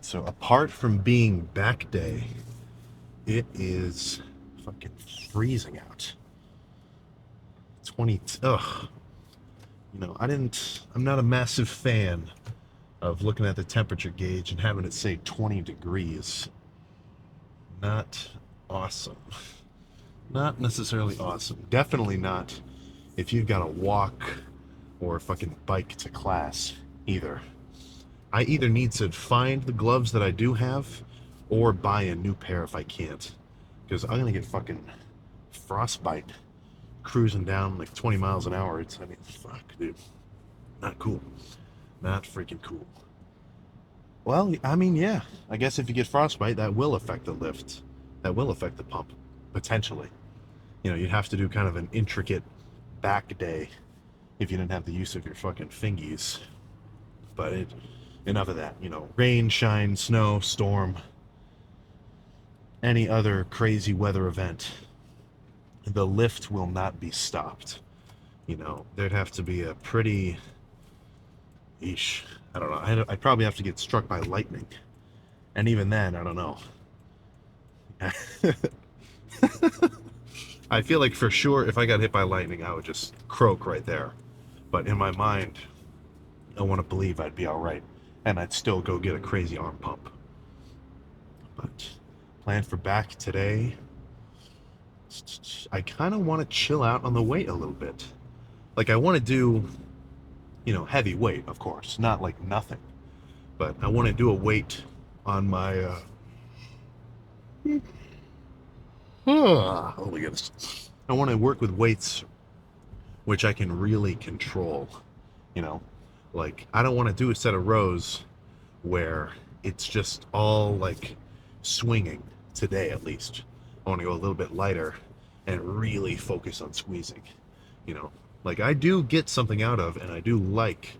So apart from being back day, it is fucking freezing out. 20. Ugh. I'm not a massive fan of looking at the temperature gauge and having it say 20 degrees. Not awesome. Not necessarily awesome. Definitely not if you've got to walk or fucking bike to class either. I either need to find the gloves that I do have or buy a new pair if I can't. Because I'm going to get fucking frostbite cruising down like 20 miles an hour. Fuck, dude. Not cool. Not freaking cool. Well, yeah. I guess if you get frostbite, that will affect the lift. That will affect the pump, potentially. You'd have to do kind of an intricate back day if you didn't have the use of your fucking fingies. But enough of that. Rain, shine, snow, storm, any other crazy weather event, the lift will not be stopped. There'd have to be a pretty, eesh, I don't know. I'd probably have to get struck by lightning. And even then, I don't know. I feel like for sure if I got hit by lightning, I would just croak right there. But in my mind, I want to believe I'd be all right. And I'd still go get a crazy arm pump. But plan for back today. I kind of want to chill out on the weight a little bit. Like I want to do, heavy weight, of course, not like nothing. But I want to do a weight on my oh my goodness. I want to work with weights which I can really control, you know? Like I don't want to do a set of rows where it's just all like swinging today at least. I want to go a little bit lighter and really focus on squeezing, you know? Like I do get something out of and I do like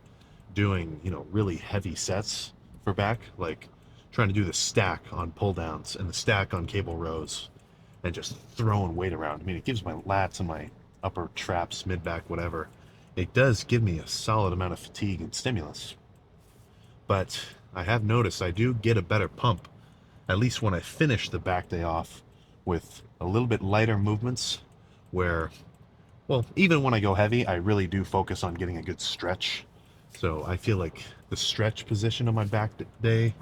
doing, really heavy sets for back, like trying to do the stack on pull downs and the stack on cable rows and just throwing weight around. I mean, it gives my lats and my upper traps, mid back, whatever. It does give me a solid amount of fatigue and stimulus. But I have noticed I do get a better pump, at least when I finish the back day off with a little bit lighter movements where, well, even when I go heavy, I really do focus on getting a good stretch. So I feel like the stretch position of my back day,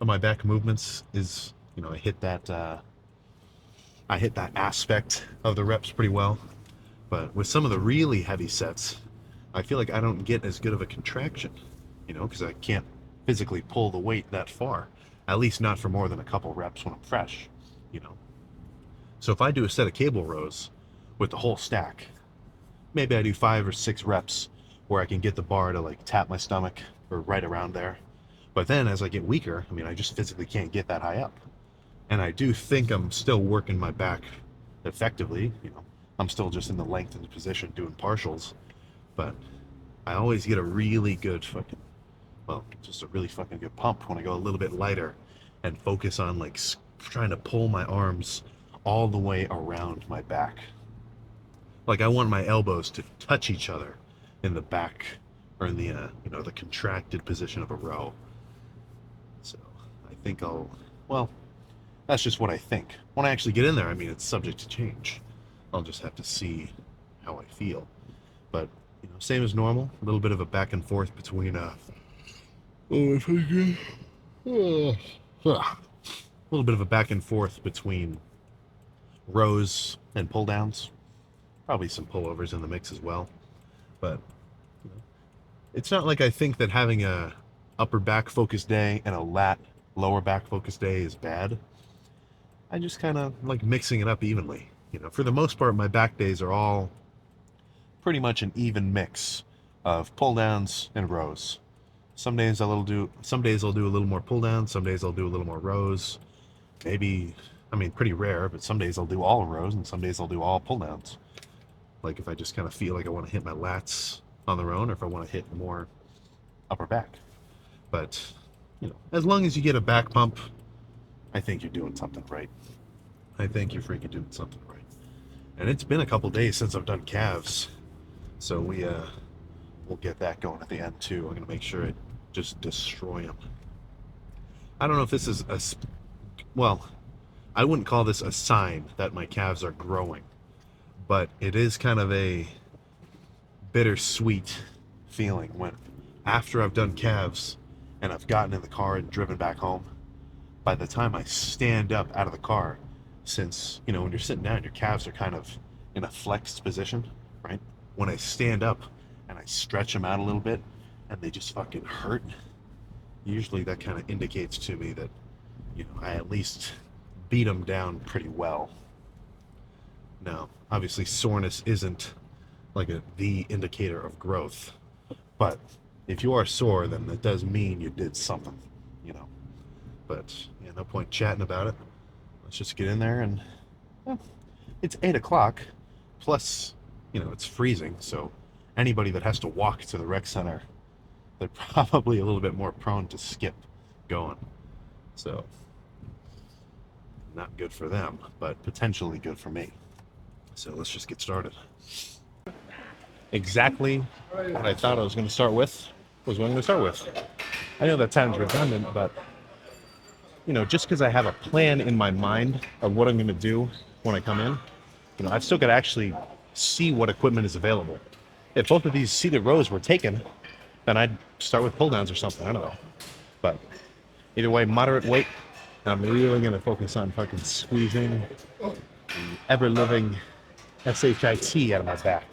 of my back movements is, I hit that aspect of the reps pretty well. But with some of the really heavy sets, I feel like I don't get as good of a contraction, because I can't physically pull the weight that far. At least not for more than a couple reps when I'm fresh, you know. So if I do a set of cable rows with the whole stack, maybe I do 5 or 6 reps where I can get the bar to like tap my stomach or right around there. But then as I get weaker, I just physically can't get that high up. And I do think I'm still working my back effectively, I'm still just in the lengthened position doing partials, but I always get a really good just a really fucking good pump when I go a little bit lighter and focus on like trying to pull my arms all the way around my back. Like I want my elbows to touch each other in the back or in the the contracted position of a row. So I think well, that's just what I think. When I actually get in there, it's subject to change. I'll just have to see how I feel. But same as normal, a little bit of a back and forth between if I can, a little bit of a back and forth between rows and pull downs. Probably some pullovers in the mix as well. But it's not like I think that having a upper back focused day and a lower back focused day is bad. I just kind of like mixing it up evenly. For the most part, my back days are all pretty much an even mix of pull downs and rows. Some days I'll do a little more pull downs, some days I'll do a little more rows. Maybe, pretty rare, but some days I'll do all rows and some days I'll do all pull downs. Like if I just kind of feel like I want to hit my lats on their own or if I want to hit more upper back. But, as long as you get a back pump, I think you're doing something right. I think you're freaking doing something right. And it's been a couple days since I've done calves. So we'll get that going at the end too. I'm going to make sure I just destroy them. I don't know if this is well, I wouldn't call this a sign that my calves are growing, but it is kind of a bittersweet feeling when after I've done calves and I've gotten in the car and driven back home, by the time I stand up out of the car, since, when you're sitting down, your calves are kind of in a flexed position, right? When I stand up and I stretch them out a little bit and they just fucking hurt, usually that kind of indicates to me that, I at least beat them down pretty well. Now, obviously, soreness isn't like the indicator of growth, but if you are sore, then that does mean you did something, you know. But yeah, no point chatting about it. Let's just get in there and well, it's 8 o'clock. Plus, it's freezing, so anybody that has to walk to the rec center, they're probably a little bit more prone to skip going. So not good for them, but potentially good for me. So let's just get started. Exactly what I thought I was going to start with was what I'm going to start with. I know that sounds redundant, but just because I have a plan in my mind of what I'm going to do when I come in, I've still got to actually see what equipment is available. If both of these seated rows were taken, then I'd start with pull downs or something. I don't know. But either way, moderate weight. I'm really going to focus on fucking squeezing the ever living SHIT out of my back.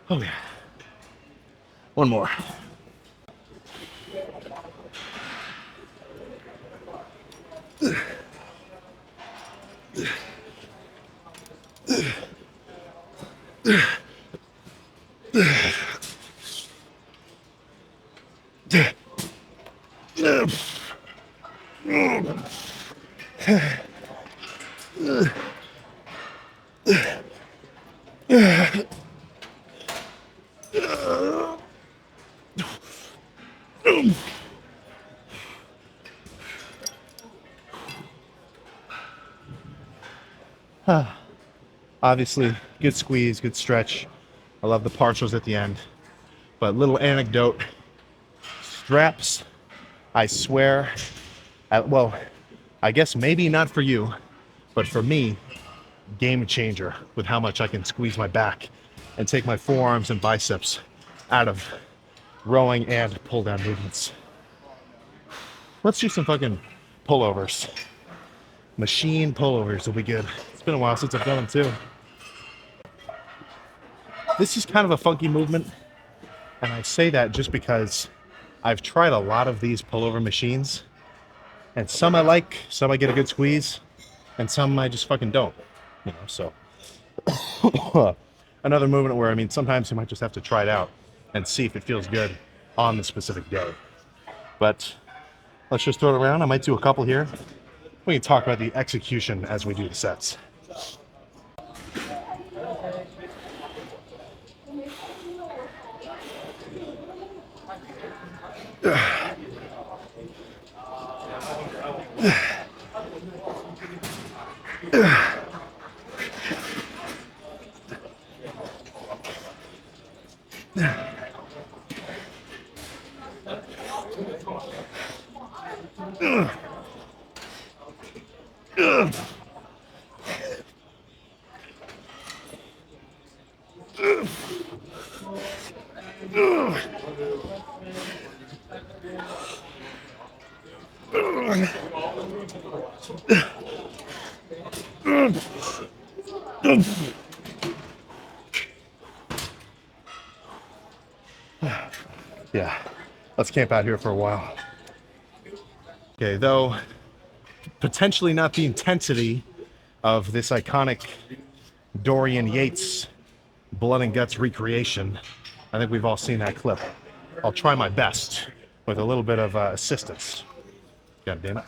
Oh yeah. One more. Obviously, good squeeze, good stretch. I love the partials at the end. But little anecdote, straps, I swear, well, I guess maybe not for you, but for me, game changer with how much I can squeeze my back and take my forearms and biceps out of rowing and pull down movements. Let's do some fucking pullovers. Machine pullovers will be good. It's been a while since I've done them too. This is kind of a funky movement, and I say that just because I've tried a lot of these pullover machines, and some I like, some I get a good squeeze, and some I just fucking don't. So another movement where sometimes you might just have to try it out and see if it feels good on the specific day. But let's just throw it around. I might do a couple here. We can talk about the execution as we do the sets. Yeah, let's camp out here for a while. Okay, though potentially not the intensity of this iconic Dorian Yates blood and guts recreation. I think we've all seen that clip. I'll try my best with a little bit of assistance. God damn it.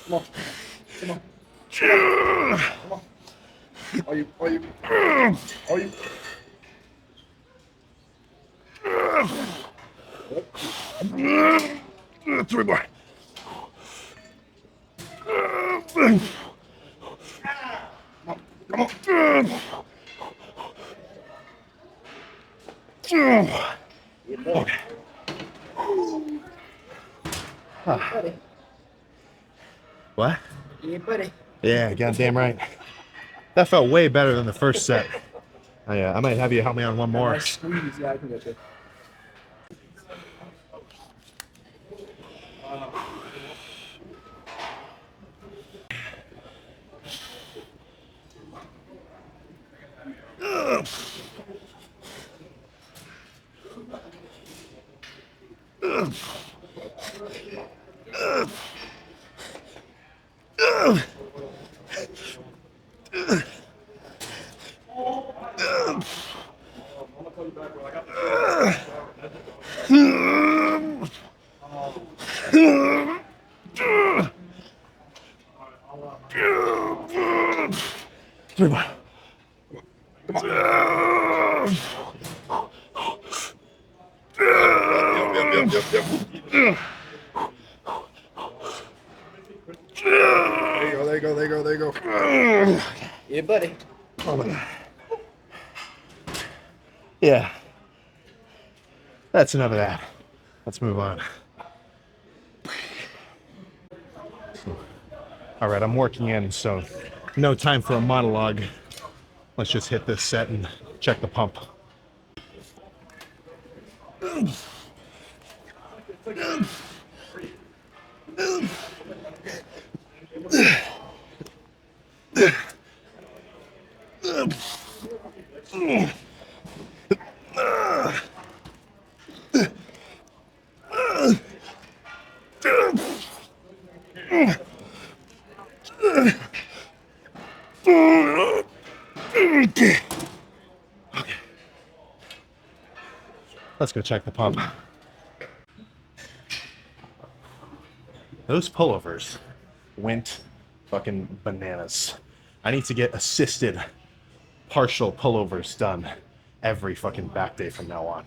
Come on. Come on. Come on. Are you? Three more. Come on. Okay. Buddy. What? Yeah, buddy. Yeah, goddamn right. That felt way better than the first set. I might have you help me on one more. Nice squeeze. Yeah, I can get you. Three more. There you go. Yeah, buddy. Yeah. That's enough of that. Let's move on. All right, I'm working in, so no time for a monologue. Let's just hit this set and check the pump. Okay. Let's go check the pump. Those pullovers went fucking bananas. I need to get assisted partial pullovers done every fucking back day from now on.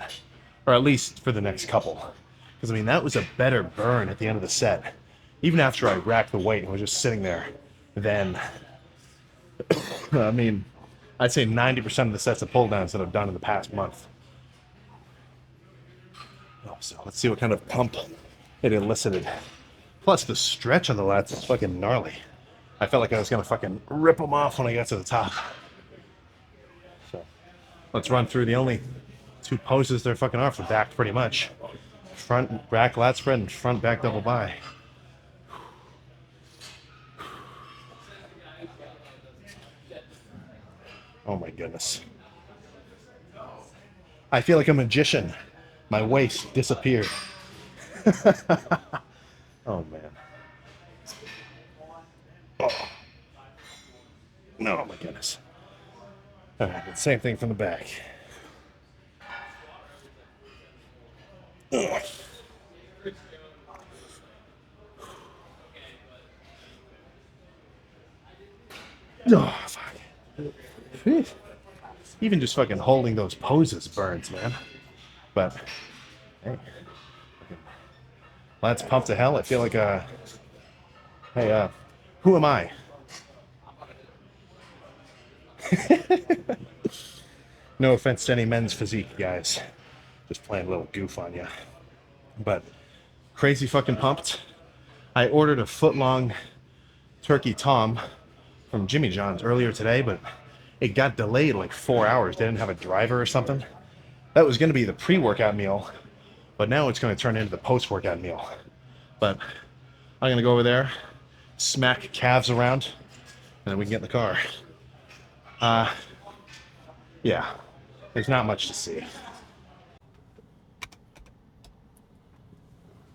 Or at least for the next couple. Because, I mean, that was a better burn at the end of the set. Even after I racked the weight and was just sitting there, then, I mean, I'd say 90% of the sets of pull downs that I've done in the past month. Oh, so let's see what kind of pump it elicited. Plus, the stretch on the lats is fucking gnarly. I felt like I was gonna fucking rip them off when I got to the top. So, let's run through the only two poses there fucking are for back, pretty much. Front back lat spread and front back double bi. Oh my goodness. I feel like a magician. My waist disappeared. Oh man. Oh. No, my goodness. All right, same thing from the back. Ugh. Oh, fuck. Even just fucking holding those poses burns, man. But, hey. Let's pump to hell. I feel like, hey, who am I? No offense to any men's physique, guys. Just playing a little goof on you. But crazy fucking pumped. I ordered a foot-long turkey tom from Jimmy John's earlier today, but it got delayed like 4 hours. They didn't have a driver or something. That was going to be the pre-workout meal, but now it's going to turn into the post-workout meal. But I'm going to go over there, smack calves around, and then we can get in the car. Yeah, there's not much to see.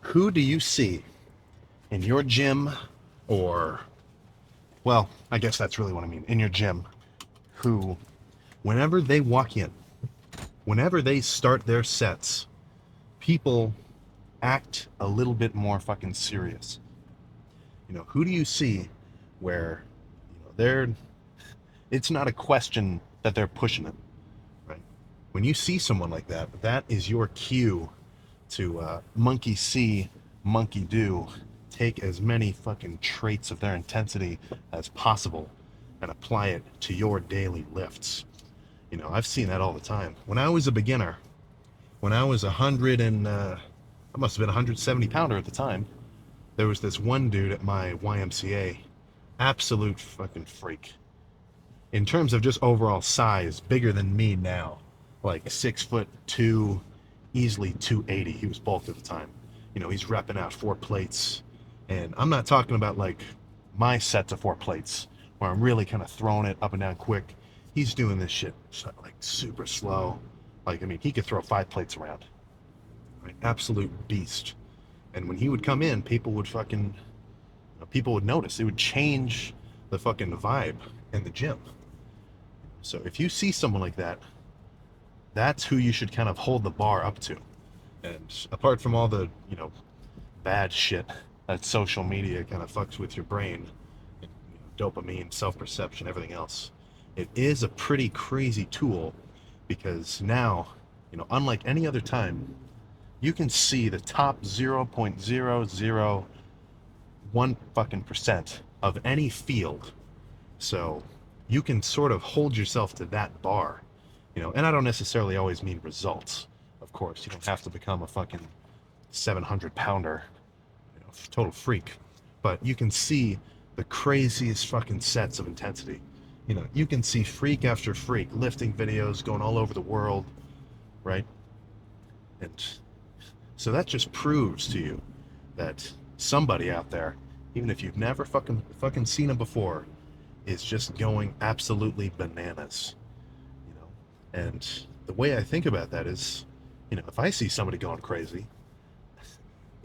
Who do you see in your gym, or, well, I guess that's really what I mean, in your gym, who, whenever they walk in, whenever they start their sets, people act a little bit more fucking serious? You know, who do you see where, it's not a question that they're pushing it, right? When you see someone like that, that is your cue to monkey see, monkey do. Take as many fucking traits of their intensity as possible and apply it to your daily lifts. You know, I've seen that all the time. When I was a beginner, when I was 100 and I must have been 170 pounder at the time, there was this one dude at my YMCA, absolute fucking freak. In terms of just overall size, bigger than me now, like 6'2", easily 280. He was bulked at the time. You know, he's repping out 4 plates, and I'm not talking about like my sets of 4 plates where I'm really kind of throwing it up and down quick. He's doing this shit like super slow. Like, I mean, he could throw 5 plates around. Right? Absolute beast. And when he would come in, people would notice. It would change the fucking vibe in the gym. So if you see someone like that, that's who you should kind of hold the bar up to. And apart from all the, bad shit that social media kind of fucks with your brain, dopamine, self-perception, everything else, it is a pretty crazy tool, because now, unlike any other time, you can see the top 0.001 fucking percent of any field. So you can sort of hold yourself to that bar, and I don't necessarily always mean results. Of course, you don't have to become a fucking 700 pounder, total freak, but you can see the craziest fucking sets of intensity. You can see freak after freak, lifting videos going all over the world, right? And so that just proves to you that somebody out there, even if you've never fucking seen them before, is just going absolutely bananas. And the way I think about that is, if I see somebody going crazy,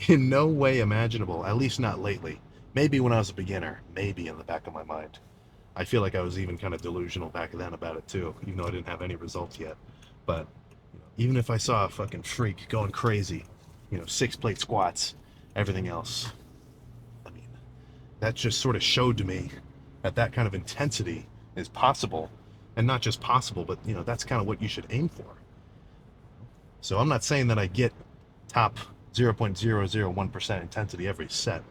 in no way imaginable, at least not lately, maybe when I was a beginner, maybe in the back of my mind, I feel like I was even kind of delusional back then about it too, even though I didn't have any results yet. But even if I saw a fucking freak going crazy, 6 plate squats, everything else, I mean, that just sort of showed to me that that kind of intensity is possible. And not just possible, but that's kind of what you should aim for. So I'm not saying that I get top 0.001% intensity every set,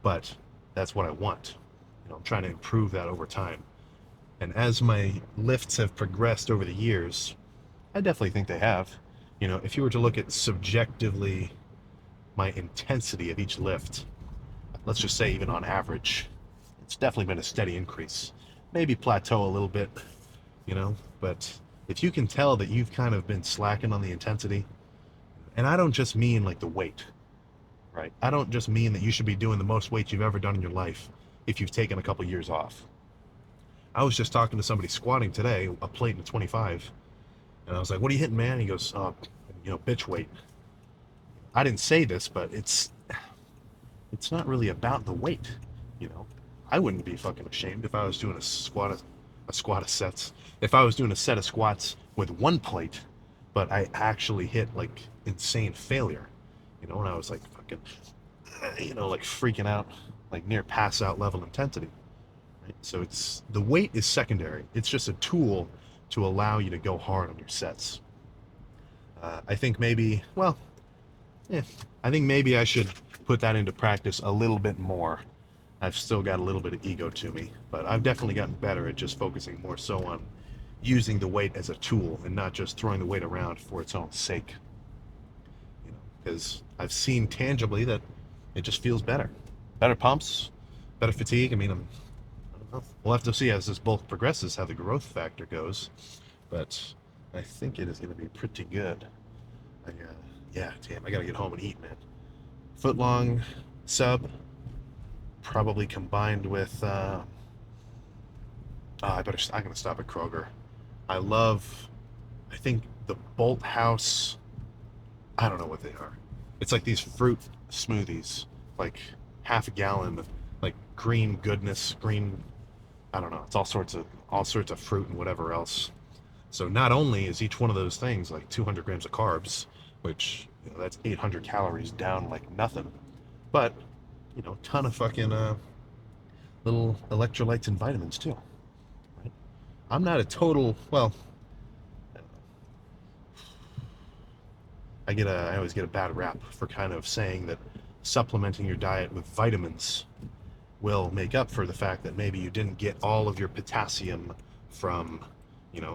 but that's what I want. I'm trying to improve that over time. And as my lifts have progressed over the years, I definitely think they have. If you were to look at subjectively my intensity of each lift, let's just say even on average, it's definitely been a steady increase. Maybe plateau a little bit, but if you can tell that you've kind of been slacking on the intensity, and I don't just mean like the weight, right? I don't just mean that you should be doing the most weight you've ever done in your life if you've taken a couple years off. I was just talking to somebody squatting today, a plate in 25, and I was like, "What are you hitting, man?" He goes, bitch weight." I didn't say this, but it's not really about the weight, I wouldn't be fucking ashamed if I was doing a squat of sets. If I was doing a set of squats with 1 plate, but I actually hit like insane failure, and I was like fucking, like freaking out, like near pass out level intensity. Right? So the weight is secondary. It's just a tool to allow you to go hard on your sets. I think maybe, I think maybe I should put that into practice a little bit more. I've still got a little bit of ego to me, but I've definitely gotten better at just focusing more so on using the weight as a tool and not just throwing the weight around for its own sake. You know, because I've seen tangibly that it just feels better. Better pumps, better fatigue. I mean, I don't know. We'll have to see as this bulk progresses how the growth factor goes, but I think it is going to be pretty good. Yeah, damn, I gotta get home and eat, man. Foot long sub, probably combined with. I'm gonna stop at Kroger. I love. I think the Bolt House. I don't know what they are. It's like these fruit smoothies, like half a gallon, like green goodness, green. I don't know. It's all sorts of fruit and whatever else. So not only is each one of those things like 200 grams of carbs, which that's 800 calories down like nothing, but ton of fucking little electrolytes and vitamins too. Right? I'm not a total well. I always get a bad rap for kind of saying that supplementing your diet with vitamins will make up for the fact that maybe you didn't get all of your potassium from,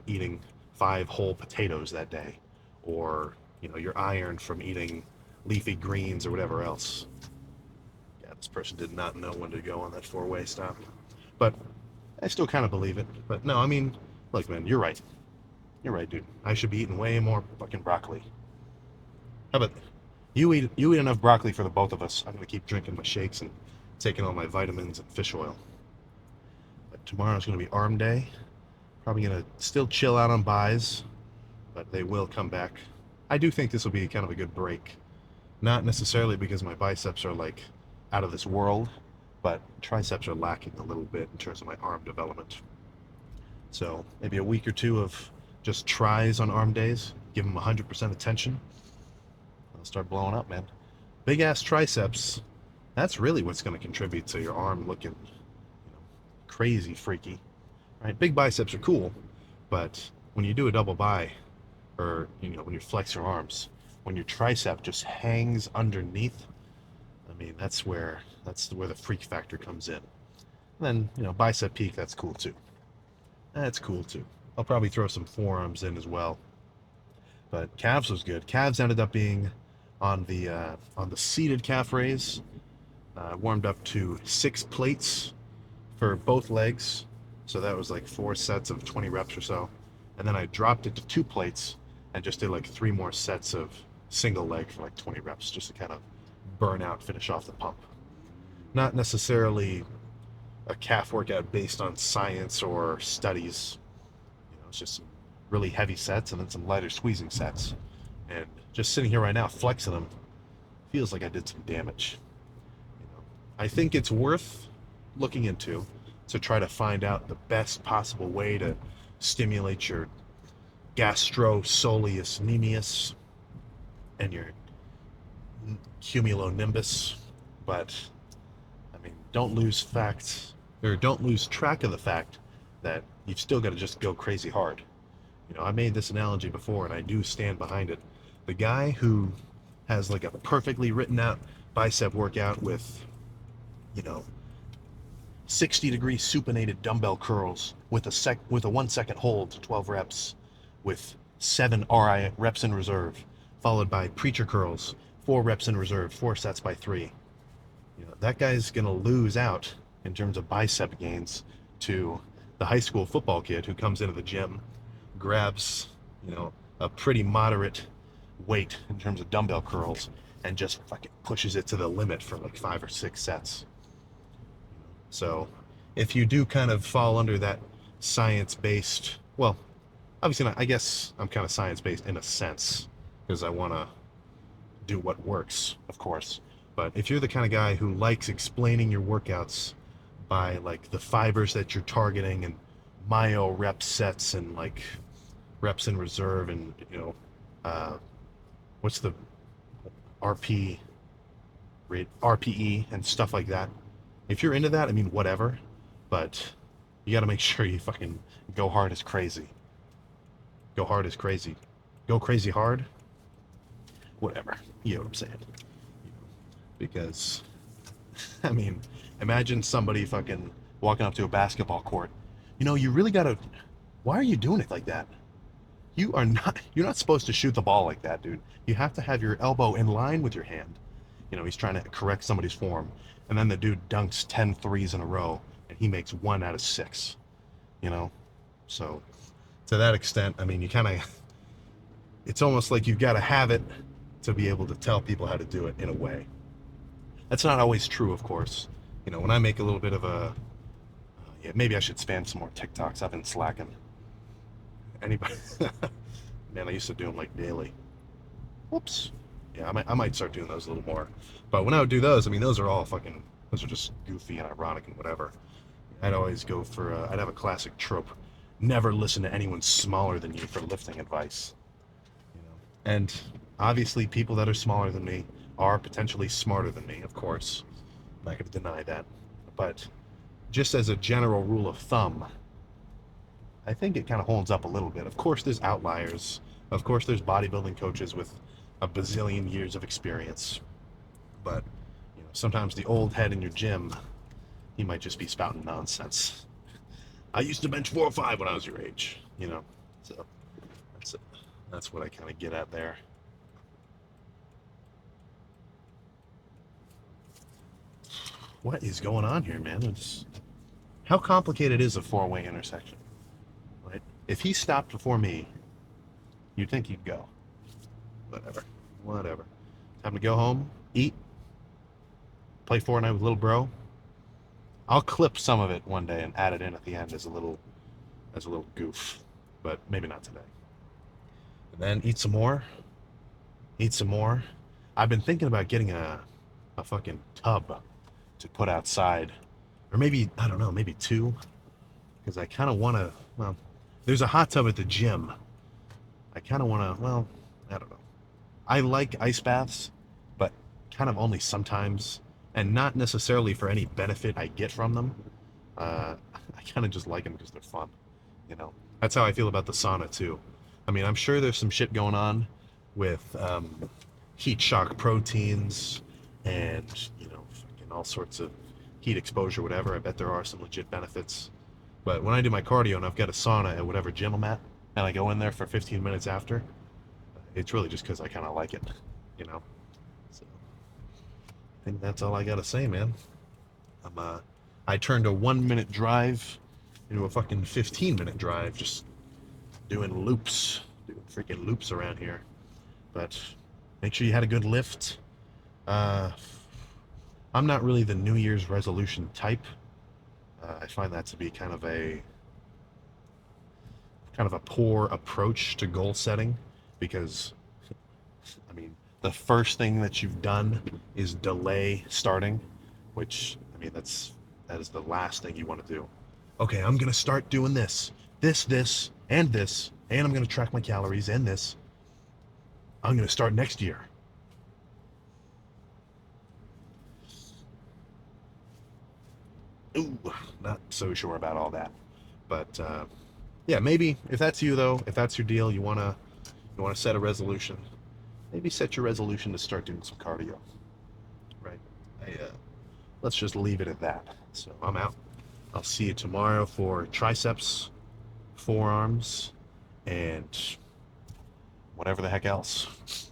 eating 5 whole potatoes that day, or your iron from eating leafy greens or whatever else. Yeah, this person did not know when to go on that four-way stop, but I still kind of believe it. But no, I mean, look, man, you're right. You're right, dude. I should be eating way more fucking broccoli. How about you eat enough broccoli for the both of us? I'm gonna keep drinking my shakes and taking all my vitamins and fish oil. But tomorrow's gonna be arm day. Probably gonna still chill out on buys, but they will come back. I do think this will be kind of a good break. Not necessarily because my biceps are like out of this world, but triceps are lacking a little bit in terms of my arm development. So maybe a week or two of just tries on arm days, give them 100% attention. I'll start blowing up, man. Big ass triceps. That's really what's going to contribute to your arm looking crazy freaky, right? Big biceps are cool, but when you do a double bi, or when you flex your arms, when your tricep just hangs underneath, I mean that's where the freak factor comes in. And then bicep peak, that's cool too. That's cool too. I'll probably throw some forearms in as well. But calves was good. Calves ended up being on the seated calf raise. Warmed up to 6 plates for both legs, so that was like 4 sets of 20 reps or so. And then I dropped it to 2 plates and just did like 3 more sets of single leg for like 20 reps, just to kind of burn out, finish off the pump. Not necessarily a calf workout based on science or studies. It's just some really heavy sets and then some lighter squeezing sets. And just sitting here right now flexing them feels like I did some damage. I think it's worth looking into to try to find out the best possible way to stimulate your gastrosoleus nemeus and your cumulonimbus. But I mean, don't lose track of the fact that you've still got to just go crazy hard. I made this analogy before and I do stand behind it. The guy who has like a perfectly written out bicep workout with 60-degree supinated dumbbell curls with a 1 second hold to 12 reps with 7 RI reps in reserve, followed by preacher curls, 4 reps in reserve, 4 sets by 3. That guy's gonna lose out in terms of bicep gains to the high school football kid who comes into the gym, grabs a pretty moderate weight in terms of dumbbell curls and just fucking pushes it to the limit for like 5 or 6 sets. So if you do kind of fall under that science-based, well, obviously not, I guess I'm kind of science-based in a sense because I want to do what works, of course. But if you're the kind of guy who likes explaining your workouts by like the fibers that you're targeting and myo rep sets and like reps in reserve and what's the RPE and stuff like that. If you're into that, I mean, whatever, but you got to make sure you fucking go hard as crazy. Go hard as crazy. Go crazy hard. Whatever. You know what I'm saying? Because, I mean, imagine somebody fucking walking up to a basketball court. You really got to Why are you doing it like that? You're not supposed to shoot the ball like that, dude. You have to have your elbow in line with your hand. You know, he's trying to correct somebody's form. And then the dude dunks 10 threes in a row and he makes 1 out of 6, you know? So, to that extent, I mean, you kind of, it's almost like you've got to have it to be able to tell people how to do it in a way. That's not always true, of course. You know, when I make a little bit of a, yeah, maybe I should spam some more TikToks. I've been slacking. Anybody? Man, I used to do them like daily. Whoops. Yeah, I might start doing those a little more. But when I would do those, I mean, those are all fucking, those are just goofy and ironic and whatever. I'd always go for, I'd have a classic trope. Never listen to anyone smaller than you for lifting advice. You know? And obviously, people that are smaller than me are potentially smarter than me, of course. I'm not going to deny that. But just as a general rule of thumb, I think it kind of holds up a little bit. Of course, there's outliers. Of course, there's bodybuilding coaches with a bazillion years of experience. But, you know, sometimes the old head in your gym, he might just be spouting nonsense. I used to bench 4 or 5 when I was your age, you know. So that's what I kind of get at there. What is going on here, man? How complicated is a 4-way intersection? Right? If he stopped before me, you'd think he'd go. Whatever. Time to go home, eat, play Fortnite with little bro. I'll clip some of it one day and add it in at the end as a little goof, but maybe not today. And then eat some more. I've been thinking about getting a fucking tub to put outside, or maybe, I don't know, maybe 2, because I kind of want to. Well, there's a hot tub at the gym. I kind of want to. Well, I don't know. I like ice baths, but kind of only sometimes, and not necessarily for any benefit I get from them. I kind of just like them because they're fun, you know. That's how I feel about the sauna too. I mean, I'm sure there's some shit going on with heat shock proteins and, you know, fucking all sorts of heat exposure, whatever. I bet there are some legit benefits. But when I do my cardio and I've got a sauna at whatever gym I'm at, and I go in there for 15 minutes after, it's really just because I kind of like it, you know. So I think that's all I gotta say, man. I turned a 1-minute drive into a fucking 15-minute drive, just doing freaking loops around here. But make sure you had a good lift. I'm not really the New Year's resolution type. I find that to be kind of a poor approach to goal setting, because I mean, the first thing that you've done is delay starting, which, I mean, that is the last thing you want to do. Okay, I'm gonna start doing this, and I'm gonna track my calories and this. I'm gonna start next year. Ooh, not so sure about all that, but yeah, maybe if that's you though, if that's your deal, you wanna set a resolution. Maybe set your resolution to start doing some cardio. Right? Let's just leave it at that. So I'm out. I'll see you tomorrow for triceps, forearms, and whatever the heck else.